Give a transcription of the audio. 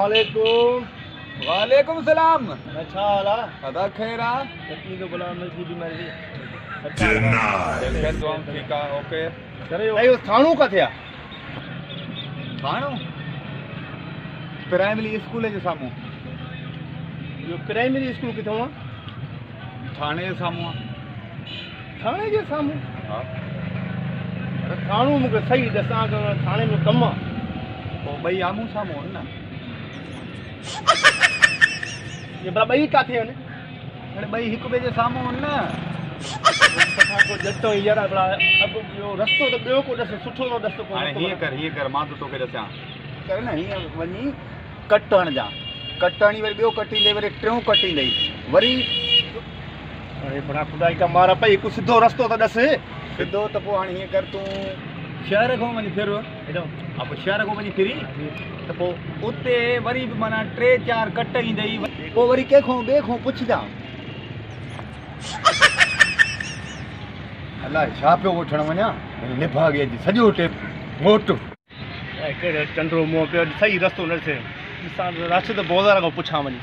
अस्सलामुअलैकुम। वालेकुम सलाम। अच्छा वाला अदा खैरा चटनी तो बुला मिर्ची भी मर गई। खैर दुआ ठीक है ओके। अरे वो थाणू kathe आ? थाणो प्राइमरी स्कूल जे साम्हूं। यो प्राइमरी स्कूल किथों आ? थाणे जे साम्हूं। थाणे जे साम्हूं? हा अरे थाणू मूंखे सही ॾसां त थाणे में कमु आहे। पोइ ॿई आम्हूं साम्हूं आहिनि न। ये भला ॿई किथे आहिनि? अरे ॿई हिक ॿिए जे साम्हूं आहिनि न। को जटो यार भला अब यो रस्तो त ॿियो को ॾस सुठो न ॾस को। हाणे हीअं कर मां तो तोखे ॾसां कर न हीअं वञी कट हणजां कट हणी वरी ॿियो कट ईंदे वरी टियों कट ईंदई वरी। अरे बड़ा खुदाई का मारा पई हिकु सिधो रस्तो त ॾस। सिधो त पोइ हाणे हीअं कर तूं शहर खां वञी फिर हेॾो हा पोइ शहर खां वञी फिरी त पोइ उते वरी बि माना 3-4 कट ईंदई पोइ वरी कंहिंखां ॿिए खां पुछजां अलाए छा पियो वठणु वञा निभागे जी सॼो टेप मोट। कहिड़ो चंडो मुंहुं पियो सही रस्तो न ॾिसे ॾिसां रश त बोज़ार खां पुछां वञी।